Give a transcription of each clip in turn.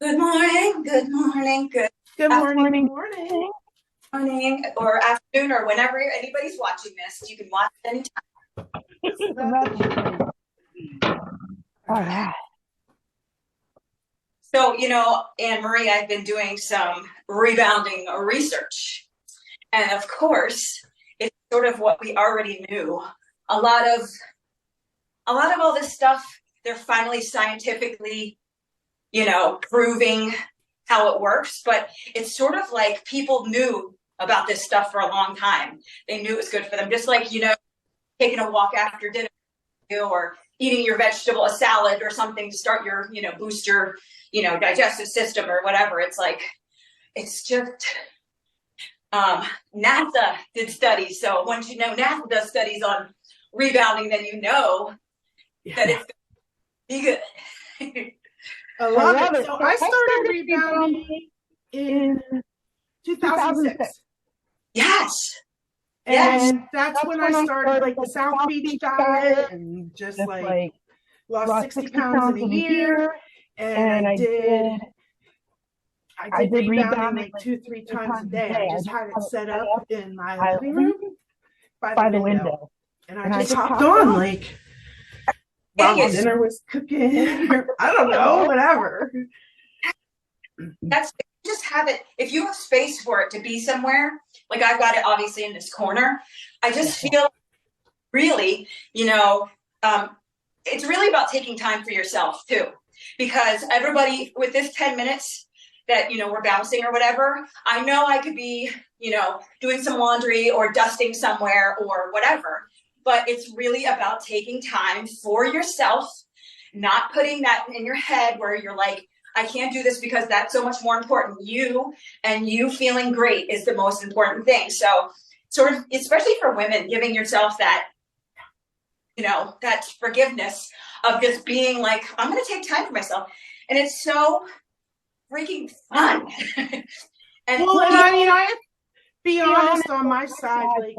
Good morning, good morning, Good morning, Morning. morning. morning, or afternoon, or whenever anybody's watching this. You can watch it anytime. All right. So, Anne Marie, I've been doing some rebounding research. And of course, it's sort of what we already knew. A lot of all this stuff, they're finally scientifically, proving how it works, but it's sort of like people knew about this stuff for a long time. They knew it was good for them. Just like, taking a walk after dinner or eating your vegetable, a salad or something to start your, boost your, digestive system or whatever. It's like, it's just, NASA did studies. So once you know NASA does studies on rebounding, then you know that it's going to be good. I love it. So I started rebounding in 2006. Yes. And Yes. that's when I started like the South Beach diet and just like lost 60 pounds in a year. And I did rebounding like 2-3 times a day. I just had it set up in my living room by the window. And I just hopped on like while dinner was cooking, or I don't know, whatever. That's just have it. If you have space for it to be somewhere, like I've got it obviously in this corner, I just feel really, it's really about taking time for yourself too, because everybody with this 10 minutes that, we're bouncing or whatever, I know I could be, doing some laundry or dusting somewhere or whatever. But it's really about taking time for yourself, not putting that in your head where you're like, I can't do this because that's so much more important. You and you feeling great is the most important thing. So sort of, especially for women, giving yourself that, that forgiveness of just being like, I'm going to take time for myself. And it's so freaking fun. And I have to be honest on my side, like,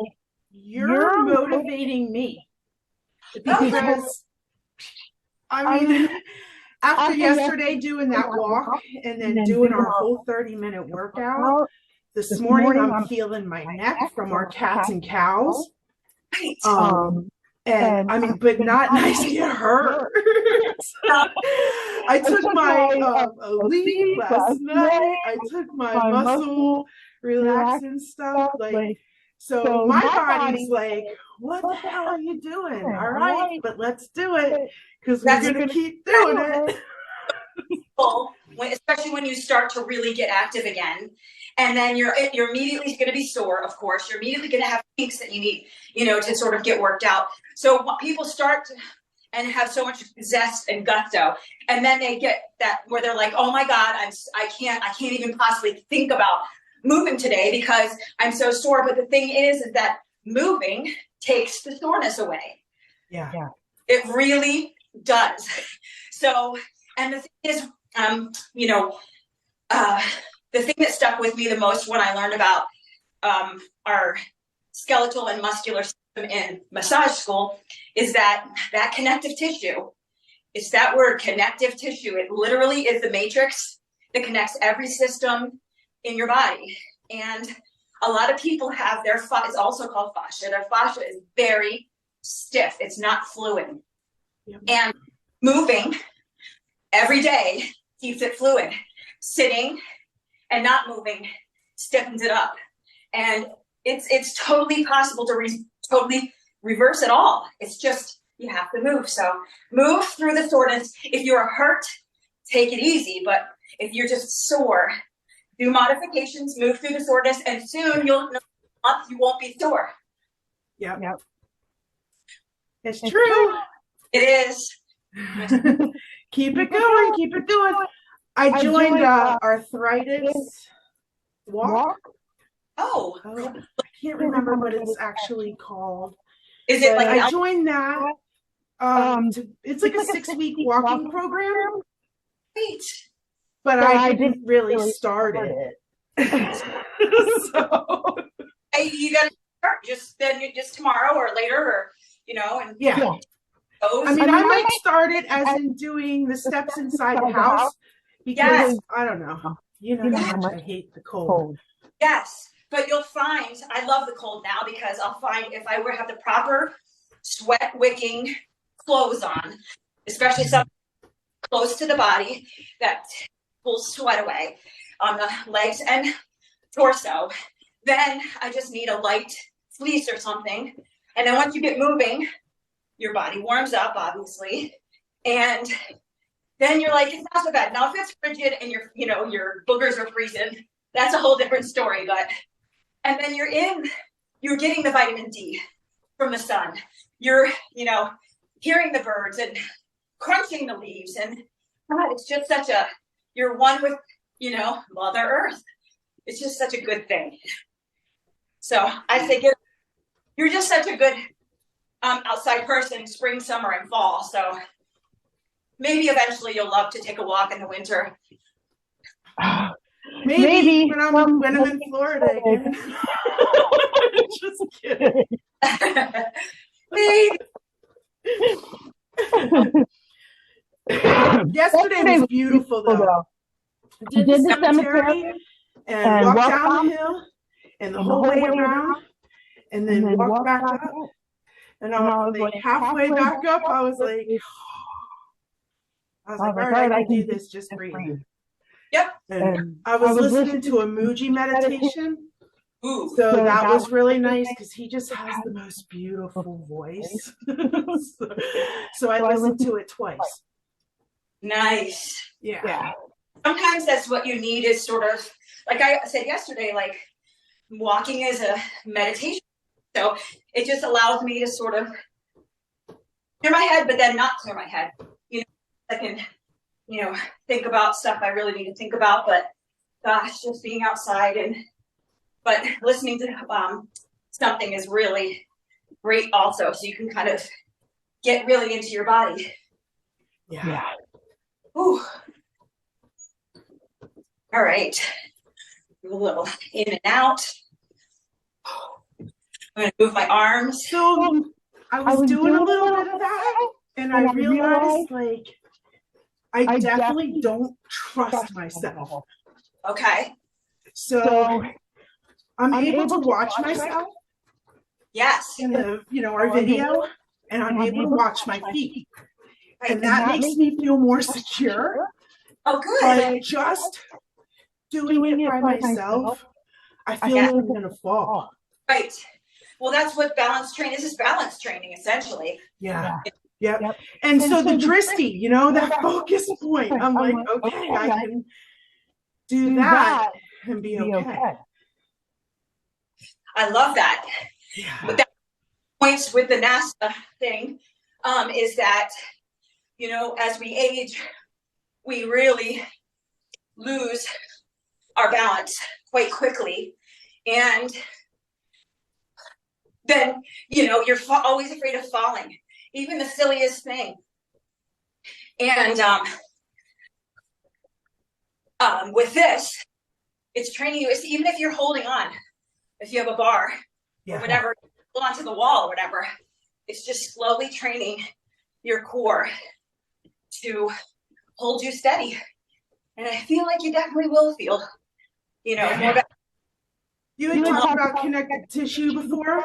you're motivating me because after yesterday doing that walk and then doing our whole 30-minute workout, this morning I'm feeling my neck from our cats and cows. And but not nice to get hurt. I took my leave last night. I took my muscle relaxing stuff. So my body's like, what the hell are you doing? All right, but let's do it because we're going to keep doing it. Especially when you start to really get active again. And then you're immediately going to be sore, of course. You're immediately going to have kinks that you need, to sort of get worked out. So people start and have so much zest and gusto, and then they get that where they're like, oh my God, I can't even possibly think about moving today because I'm so sore. But the thing is that moving takes the soreness away. Yeah. It really does. So, and the thing is, the thing that stuck with me the most when I learned about our skeletal and muscular system in massage school is that connective tissue. It's that word, connective tissue. It literally is the matrix that connects every system in your body. And a lot of people have their it's also called fascia. Their fascia is very stiff. It's not fluid. Yep. And moving every day keeps it fluid. Sitting and not moving stiffens it up. And it's totally possible to totally reverse it all. It's just, you have to move. So move through the soreness. If you're hurt, take it easy. But if you're just sore, do modifications, move through the soreness, and soon you won't be sore. Yep. It's true. It is. Keep it going. Keep it doing. I joined arthritis walk. Oh, I can't remember what it's actually called. Is it like I joined that? It's like a 6-week walking program. Great. But I didn't really start it. So hey, you got to start just tomorrow or later, or and yeah. I might start it as in doing the steps inside the house because I don't know. You know how much I hate the cold. Yes, but you'll find, I love the cold now because I'll find if I were to have the proper sweat wicking clothes on, especially something close to the body that pulls sweat away on the legs and torso, then I just need a light fleece or something. And then once you get moving, your body warms up, obviously, and then you're like, it's not so bad. Now, if it's frigid and your boogers are freezing, that's a whole different story. But, and then you're getting the vitamin D from the sun. You're, hearing the birds and crunching the leaves. And God, it's just you're one with, Mother Earth. It's just such a good thing. So I say, you're just such a good outside person, spring, summer, and fall. So maybe eventually you'll love to take a walk in the winter. Maybe when I'm in Florida again. Just kidding. Maybe. Yesterday was beautiful though. Did the cemetery and walked down the hill and the whole way around and then walked back up. And I was like halfway back up, I was like, all right, I can do this just for you. Yep. And I was listening to a Muji meditation. Ooh. So that was really nice because he just has the most beautiful voice. So I listened to it twice. Nice. Yeah. Sometimes that's what you need is sort of, like I said yesterday, like walking is a meditation. So it just allows me to sort of clear my head, but then not clear my head. I can, think about stuff I really need to think about, but gosh, just being outside but listening to something is really great also. So you can kind of get really into your body. Yeah. Ooh. All right. A little in and out. I'm going to move my arms. So I was doing a little bit of that, and I realized, I definitely don't trust myself. Okay. So I'm able to watch myself. Yes. In our video, and I'm able to watch my feet. And that makes me feel more secure. Oh, good. But just doing it by myself, I feel like I'm going to fall. Right. Well, that's what balance training is balance training, essentially. Yeah. Yep. And so the drishti, that focus point, I'm like, okay, I can do that and be okay. I love that. Yeah. But that points with the NASA thing is that, as we age, we really lose our balance quite quickly. And then, you're always afraid of falling, even the silliest thing. And with this, it's training you. It's even if you're holding on, if you have a bar or whatever, hold onto the wall or whatever, it's just slowly training your core to hold you steady. And I feel like you definitely will feel, more better. You had talked about connective tissue before.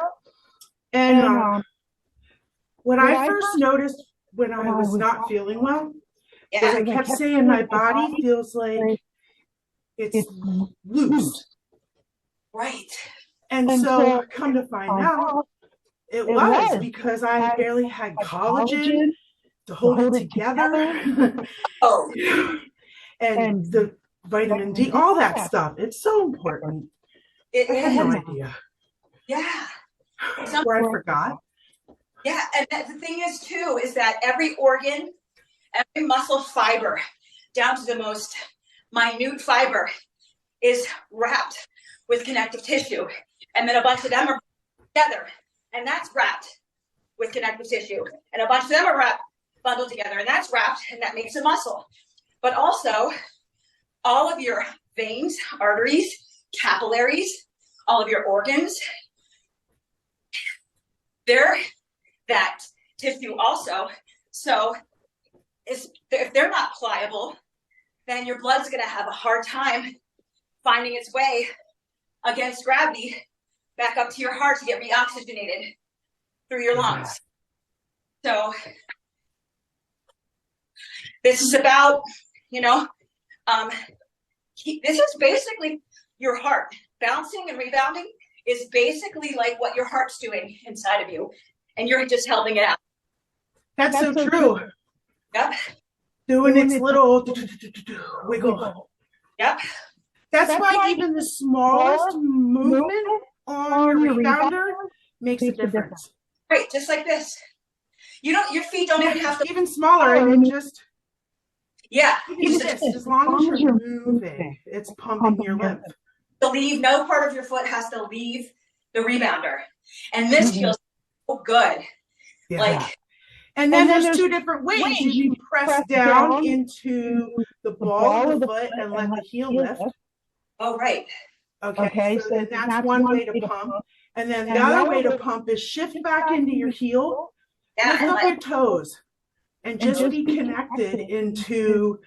And what I first noticed when I was not feeling well, was I kept saying my body feels like it's loose. Right. And so come to find out, it was because I barely had collagen to hold it together. And the vitamin D, all that stuff. It's so important. I had no idea. Yeah. Where I forgot. Yeah, and the thing is too, is that every organ, every muscle fiber, down to the most minute fiber, is wrapped with connective tissue. And then a bunch of them are together, and that's wrapped with connective tissue. And a bunch of them are bundled together, and that's wrapped, and that makes a muscle. But also, all of your veins, arteries, capillaries, all of your organs, they're that tissue also. So if they're not pliable, then your blood's going to have a hard time finding its way against gravity back up to your heart to get reoxygenated through your lungs. So this is about, you know, this is basically your heart. Bouncing and rebounding is basically like what your heart's doing inside of you, and you're just helping it out. That's so true. Yep. Doing its little wiggle. Yep. That's why even the smallest movement on your rebounder makes a difference. Right, just like this. Your feet don't even have to. Even smaller, I mean, just. Yeah. Even this, as long as you're moving, it's pumping your lymph. No part of your foot has to leave the rebounder. And this feels so good. Yeah. Like, and then there's two different ways. You can press down into the ball of the foot and let the heel lift. Oh, right. Okay, so that's one way to pump. And then the other way to pump is shift back into your heel, lift up your toes, and just be connected into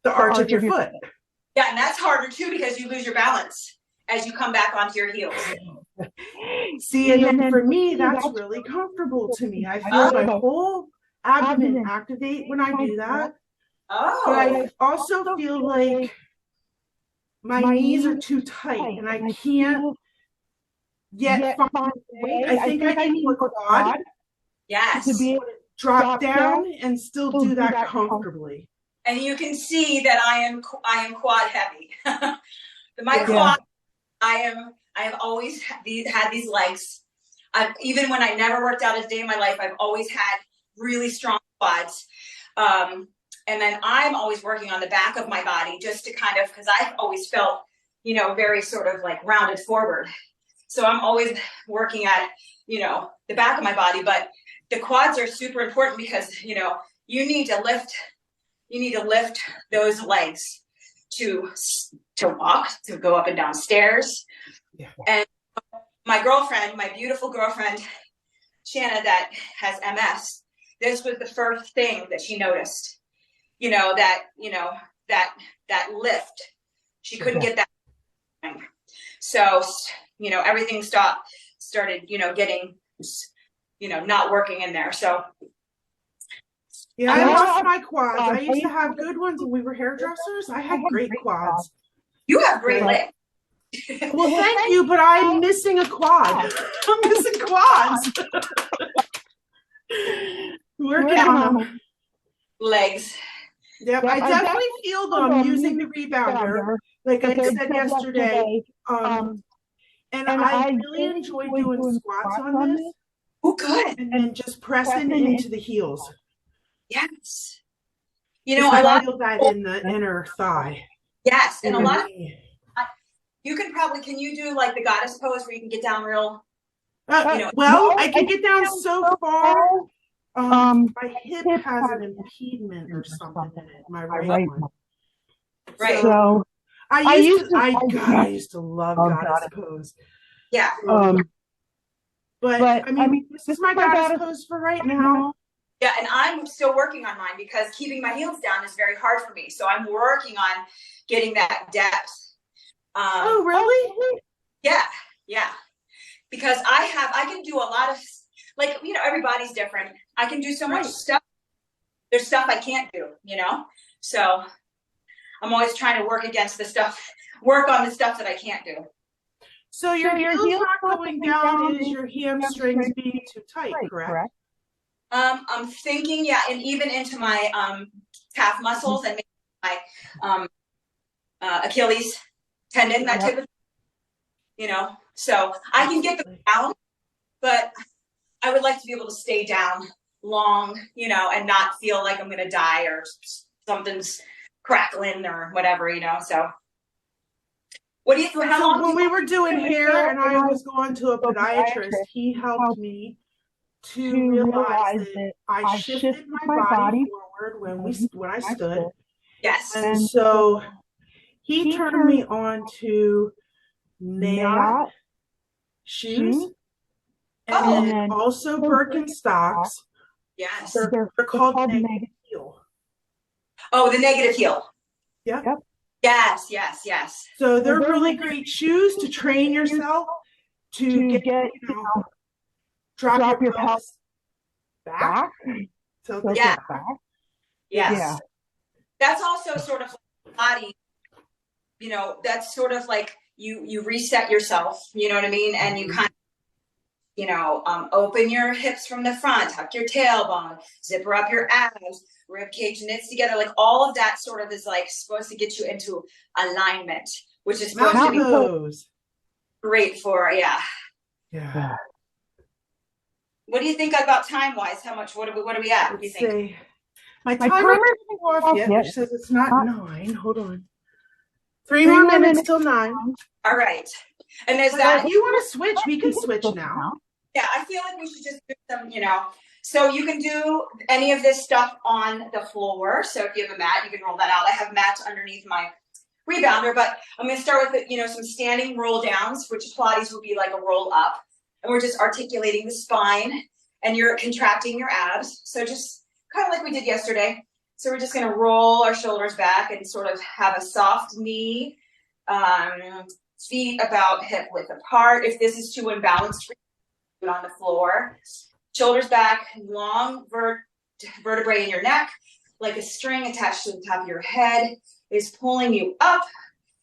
the arch of your foot. Yeah, and that's harder too because you lose your balance as you come back onto your heels. See, and then for me, that's really comfortable to me. I feel my whole abdomen activate when I do that. Oh. But I also feel like my knees are too tight and I can't yet find a way. I think I need a quad. Yes. To be able to drop down and still do that comfortably. And you can see that I am quad heavy. My quad, I have always had these legs. Even when I never worked out a day in my life, I've always had really strong quads. And then I'm always working on the back of my body just to kind of, because I've always felt, very sort of like rounded forward. So I'm always working at, the back of my body. But the quads are super important because, you need to lift those legs to walk, to go up and down stairs. Yeah. And my beautiful girlfriend, Shanna, that has MS, this was the first thing that she noticed. That lift. She couldn't get that. So, everything started, getting, not working in there. So. Yeah, I lost my quads. I used to have good ones when we were hairdressers. I had great quads. You have great legs. Well, thank you, but I'm missing a quad. I'm missing quads. Working on them. Legs. Yep, I definitely feel them using the rebounder, like I said yesterday. And I really enjoy doing squats on this. Oh, good. And then just pressing into the heels. Yes. I feel that in the inner thigh. Yes, and a lot of can you do like the goddess pose where you can get down real? I can get down so far. My hip has an impediment or something in it. My right one. Right. So I used to love goddess pose. Yeah. But I mean, this is my goddess pose for right now. Yeah, and I'm still working on mine because keeping my heels down is very hard for me. So I'm working on getting that depth. Oh, really? Yeah. Because I can do a lot of, everybody's different. I can do so much stuff. There's stuff I can't do, So I'm always trying to work on the stuff that I can't do. So your heels not going down is your hamstrings being too tight, correct? I'm thinking, and even into my calf muscles and my Achilles tendon, that type of thing, So I can get them down, but I would like to be able to stay down long, and not feel like I'm going to die or something's crackling or whatever, So what do you? How long? When we were doing hair and I was going to a podiatrist, he helped me to realize that I shifted my body forward when I stood. Yes. And so he turned me on to Nayat shoes and then also Birkenstocks. Yes. They're called negative heel. Oh, the negative heel. Yep. Yes, yes, yes. So they're really great shoes to train yourself to get, drop your pelvis back. So Yeah. back. Yes. Yeah. That's also sort of body, you know, that's sort of like you reset yourself, you know what I mean? And you kind of, you know, open your hips from the front, tuck your tailbone, zipper up your abs, rib cage knits together. Like all of that sort of is like supposed to get you into alignment, which is supposed to be great for, yeah. What do you think about time wise? How much, what are we at? What do you think? My timer isn't off yet, which says it's not 9. Hold on. 3 more minutes till 9. All right. And there's that. If you want to switch, we can switch now. Yeah, I feel like we should just do some, you know. So you can do any of this stuff on the floor. So if you have a mat, you can roll that out. I have mats underneath my rebounder, but I'm going to start with, you know, some standing roll downs, which Pilates would be like a roll up. And we're just articulating the spine and you're contracting your abs. So just kind of like we did yesterday. So we're just going to roll our shoulders back and sort of have a soft knee, feet about hip width apart. If this is too imbalanced, on the floor, shoulders back, long vertebrae in your neck, like a string attached to the top of your head is pulling you up.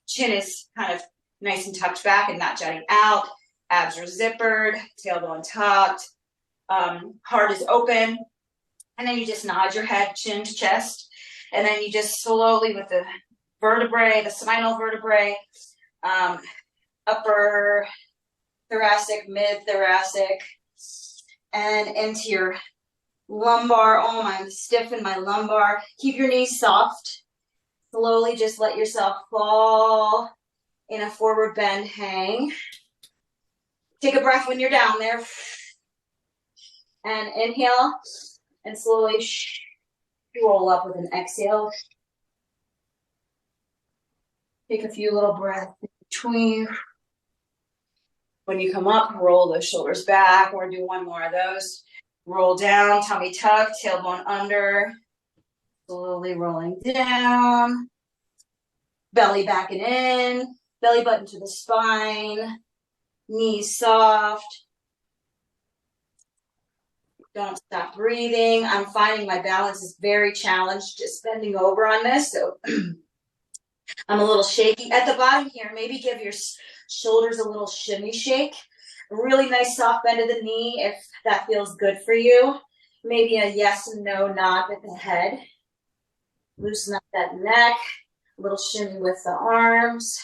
Chin is kind of nice and tucked back and not jutting out. Abs are zippered, tailbone tucked, heart is open. And then you just nod your head, chin to chest. And then you just slowly with the vertebrae, the spinal vertebrae, upper thoracic, mid-thoracic, and into your lumbar. Oh, I'm stiff in my lumbar. Keep your knees soft. Slowly just let yourself fall in a forward bend hang. Take a breath when you're down there. And inhale. And slowly roll up with an exhale. Take a few little breaths in between. When you come up, roll those shoulders back. We're going to do one more of those. Roll down, tummy tucked, tailbone under. Slowly rolling down. Belly backing in. Belly button to the spine. Knees soft. Don't stop breathing. I'm finding my balance is very challenged just bending over on this. So I'm a little shaky. At the bottom here, maybe give your shoulders a little shimmy shake. A really nice soft bend of the knee if that feels good for you. Maybe a yes and no nod at the head. Loosen up that neck. A little shimmy with the arms.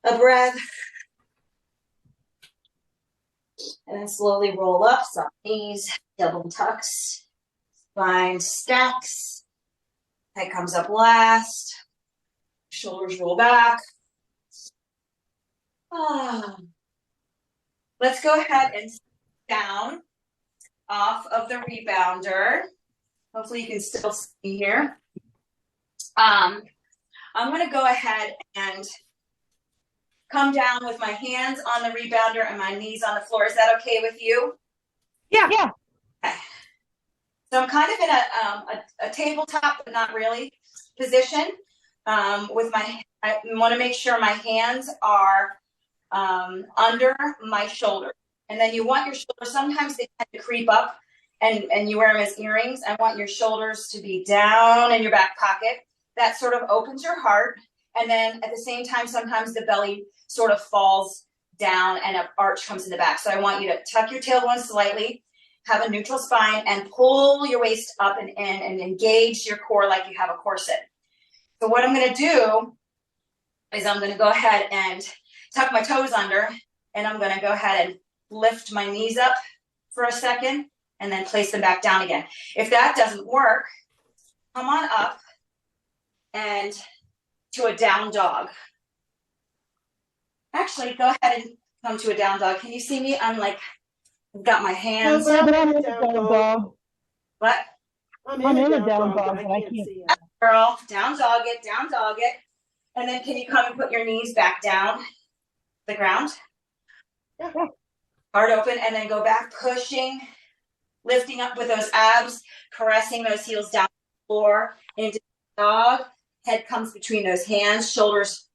A breath. And then slowly roll up, soft knees, tailbone tucks, spine stacks, head comes up last, shoulders roll back. Let's go ahead and sit down off of the rebounder. Hopefully you can still see here. I'm going to go ahead and come down with my hands on the rebounder and my knees on the floor. Is that okay with you? Yeah. Okay. So I'm kind of in a tabletop, but not really position. I want to make sure my hands are under my shoulder. And then you want your shoulders, sometimes they tend to creep up and you wear them as earrings. I want your shoulders to be down in your back pocket. That sort of opens your heart. And then at the same time, sometimes the belly sort of falls down and an arch comes in the back. So I want you to tuck your tailbone slightly, have a neutral spine, and pull your waist up and in and engage your core like you have a corset. So what I'm going to do is I'm going to go ahead and tuck my toes under, and I'm going to go ahead and lift my knees up for a second and then place them back down again. If that doesn't work, come on up and to a down dog. Actually, go ahead and come to a down dog. Can you see me? I'm like, I've got my hands. I'm in a down dog. What? I'm in a down dog, but I can't see it. Girl, down dog it. And then can you come and put your knees back down the ground? Yeah. Heart open, and then go back, pushing, lifting up with those abs, caressing those heels down the floor into dog. Head comes between those hands, shoulders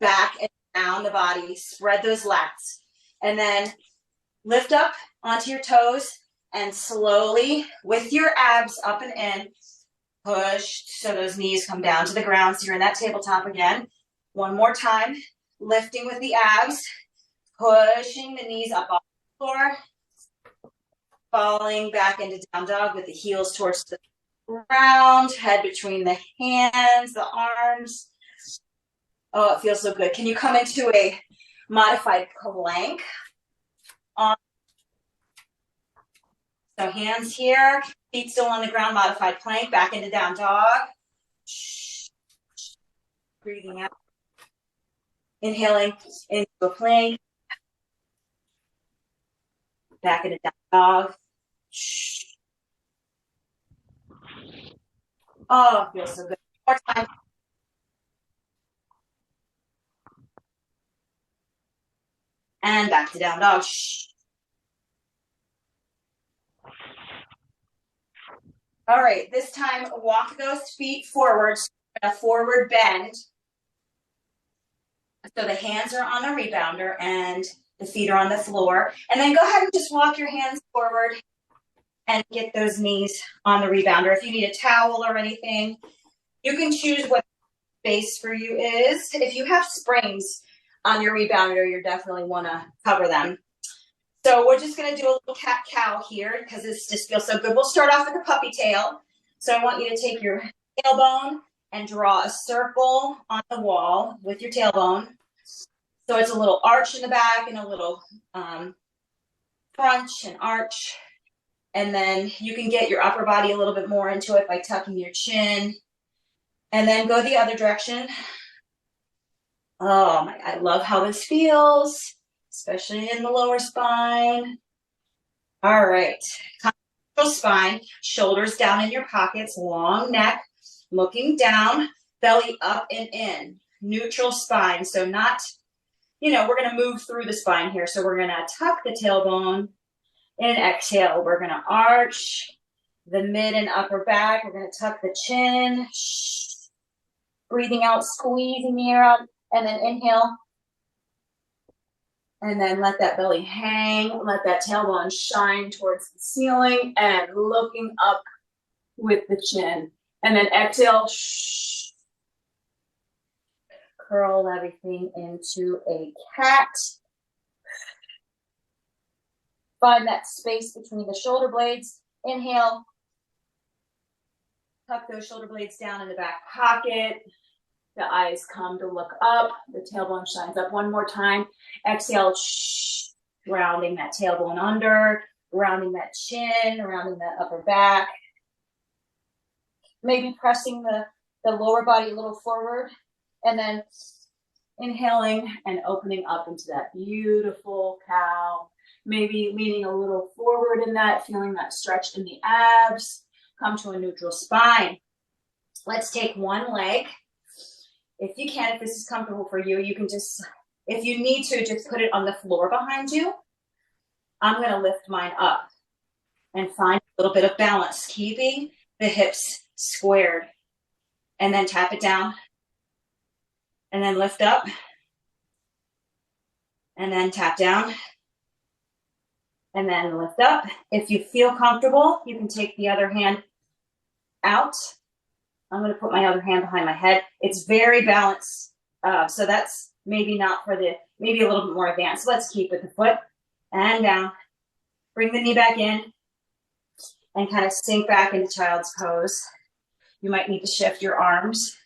back and down the body. Spread those lats. And then lift up onto your toes and slowly, with your abs up and in, push so those knees come down to the ground. So you're in that tabletop again. One more time. Lifting with the abs. Pushing the knees up off the floor. Falling back into down dog with the heels towards the ground, head between the hands, the arms. Oh, it feels so good. Can you come into a modified plank? So hands here, feet still on the ground, modified plank, back into down dog. Breathing out. Inhaling into a plank. Back into down dog. Oh, it feels so good. One more time. And back to down dog. All right, this time walk those feet forward, a forward bend. So the hands are on the rebounder and the feet are on the floor. And then go ahead and just walk your hands forward and get those knees on the rebounder. If you need a towel or anything, you can choose what base for you is. If you have springs on your rebounder, you definitely want to cover them. So we're just going to do a little cat-cow here because this just feels so good. We'll start off with a puppy tail. So I want you to take your tailbone and draw a circle on the wall with your tailbone. So it's a little arch in the back and a little crunch and arch. And then you can get your upper body a little bit more into it by tucking your chin. And then go the other direction. Oh, I love how this feels, especially in the lower spine. All right. Spine, shoulders down in your pockets, long neck, looking down, belly up and in. Neutral spine. So not, we're going to move through the spine here. So we're going to tuck the tailbone. And exhale, we're going to arch the mid and upper back. We're going to tuck the chin. Breathing out, squeezing the air out, and then inhale. And then let that belly hang. Let that tailbone shine towards the ceiling and looking up with the chin. And then exhale. Curl everything into a cat. Find that space between the shoulder blades. Inhale. Tuck those shoulder blades down in the back pocket. The eyes come to look up. The tailbone shines up one more time. Exhale. Rounding that tailbone under. Rounding that chin. Rounding that upper back. Maybe pressing the lower body a little forward. And then inhaling and opening up into that beautiful cow. Maybe leaning a little forward in that, feeling that stretch in the abs. Come to a neutral spine. Let's take one leg. If you can, if this is comfortable for you, you can just, if you need to, just put it on the floor behind you. I'm going to lift mine up and find a little bit of balance, keeping the hips squared. And then tap it down. And then lift up. And then tap down. And then lift up. If you feel comfortable, you can take the other hand out. I'm going to put my other hand behind my head. It's very balanced. So that's maybe not for maybe a little bit more advanced. Let's keep it the foot and down. Bring the knee back in and kind of sink back into child's pose. You might need to shift your arms.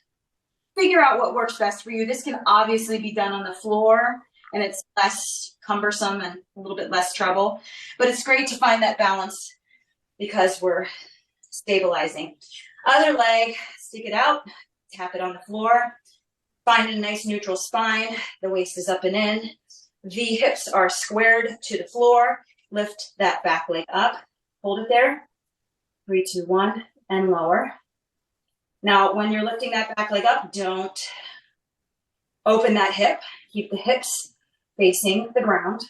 Figure out what works best for you. This can obviously be done on the floor and it's less cumbersome and a little bit less trouble. But it's great to find that balance because we're stabilizing. Other leg, stick it out, tap it on the floor. Find a nice neutral spine. The waist is up and in. The hips are squared to the floor. Lift that back leg up. Hold it there. 3, 2, 1, and lower. Now, when you're lifting that back leg up, don't open that hip. Keep the hips facing the ground.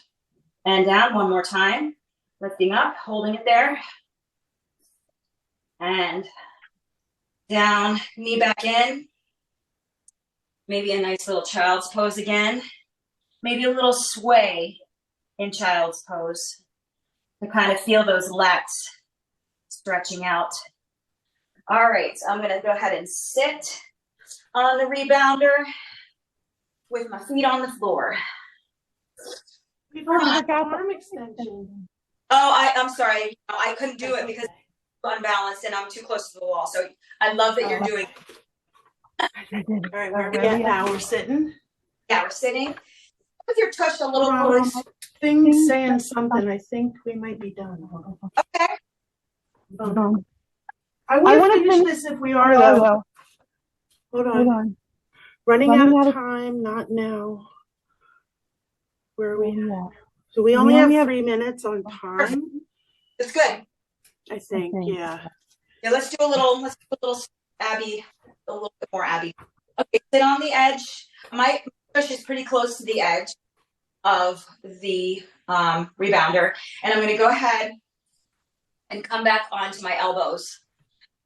And down one more time. Lifting up, holding it there. And Down, knee back in. Maybe a nice little child's pose again. Maybe a little sway in child's pose to kind of feel those lats stretching out. All right, so I'm gonna go ahead and sit on the rebounder with my feet on the floor. We've already got arm extension. Oh, I'm sorry. I couldn't do it because I'm unbalanced and I'm too close to the wall. So I love that you're doing. All right, where are we at now? We're sitting? Yeah, we're sitting. With your tush a little close. Thing's saying something. I think we might be done. Okay. I want to finish this if we are, though. Hold on. Running out of time, not now. Where are we at? So we only have 3 minutes on time. It's good. I think, yeah. Yeah, let's do a little Abby, a little bit more Abby. Okay, sit on the edge. My push is pretty close to the edge of the rebounder. And I'm gonna go ahead and come back onto my elbows.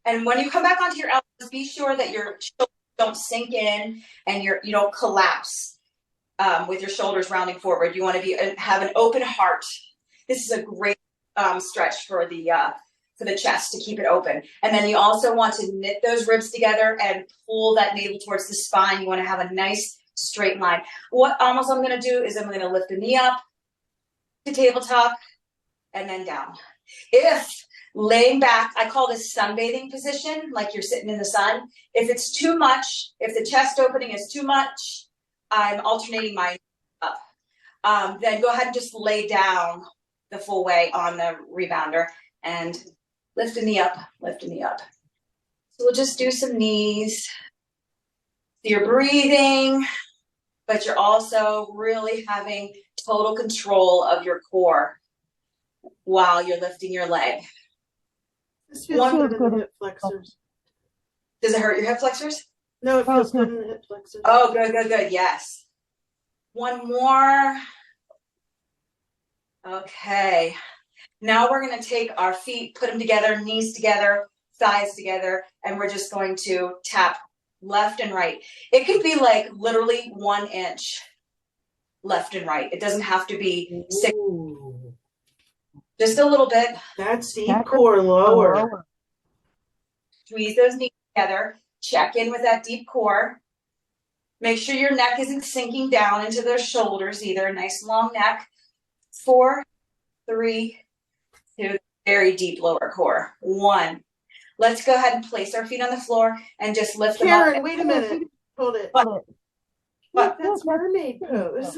And when you come back onto your elbows, be sure that your shoulders don't sink in and you don't collapse with your shoulders rounding forward. You want to have an open heart. This is a great stretch for the chest to keep it open. And then you also want to knit those ribs together and pull that navel towards the spine. You want to have a nice straight line. What I'm going to do is I'm going to lift the knee up to tabletop and then down. If laying back, I call this sunbathing position, like you're sitting in the sun. If it's too much, if the chest opening is too much, I'm alternating my up. Then go ahead and just lay down the full way on the rebounder and lift the knee up, lift the knee up. So we'll just do some knees. So you're breathing, but you're also really having total control of your core while you're lifting your leg. This feels good in the hip flexors. Does it hurt your hip flexors? No, it feels good in the hip flexors. Oh, good, good, good. Yes. One more. Okay. Now we're going to take our feet, put them together, knees together, thighs together, and we're just going to tap left and right. It could be like literally 1 inch left and right. It doesn't have to be 6. Ooh. Just a little bit. That's deep core lower. Squeeze those knees together. Check in with that deep core. Make sure your neck isn't sinking down into those shoulders either. A nice long neck. 4, 3, 2, very deep lower core. 1. Let's go ahead and place our feet on the floor and just lift them up. Karen, wait a minute. Hold it. What? That's mermaid pose.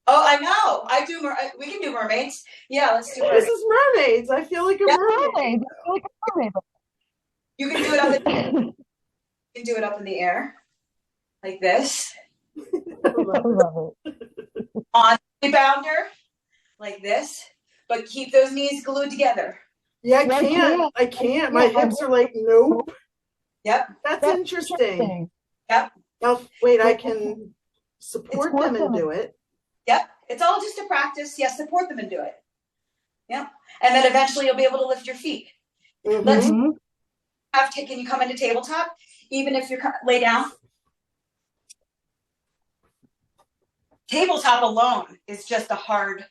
Oh, I know. I do. We can do mermaids. Yeah, let's do mermaids. This is mermaids. I feel like a mermaid. You can do it up. You can do it up in the air, like this. I love it. On the rebounder, like this. But keep those knees glued together. Yeah, I can't. My hips are like, nope. Yep. That's interesting. Yep. Now, wait, I can support them and do it. Yep. It's all just a practice. Yes, support them and do it. Yep. And then eventually you'll be able to lift your feet. Mm-hmm. Let's have taken you come into tabletop, even if you're lay down. Tabletop alone is just a hard,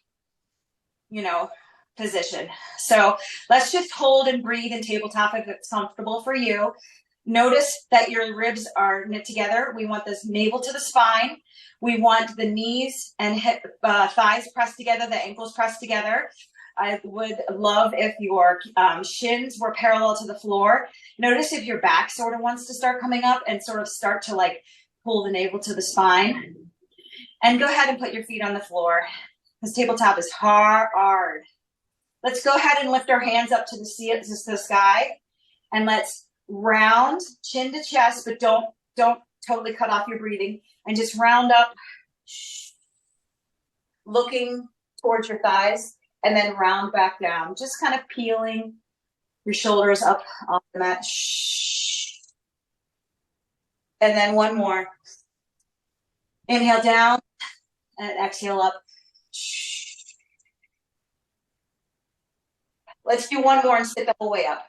position. So let's just hold and breathe in tabletop if it's comfortable for you. Notice that your ribs are knit together. We want this navel to the spine. We want the knees and thighs pressed together, the ankles pressed together. I would love if your shins were parallel to the floor. Notice if your back sort of wants to start coming up and sort of start to like pull the navel to the spine. And go ahead and put your feet on the floor. This tabletop is hard. Let's go ahead and lift our hands up to the sky. And let's round chin to chest, but don't totally cut off your breathing. And just round up, looking towards your thighs, and then round back down. Just kind of peeling your shoulders up off the mat. And then one more. Inhale down and exhale up. Let's do one more and sit the whole way up.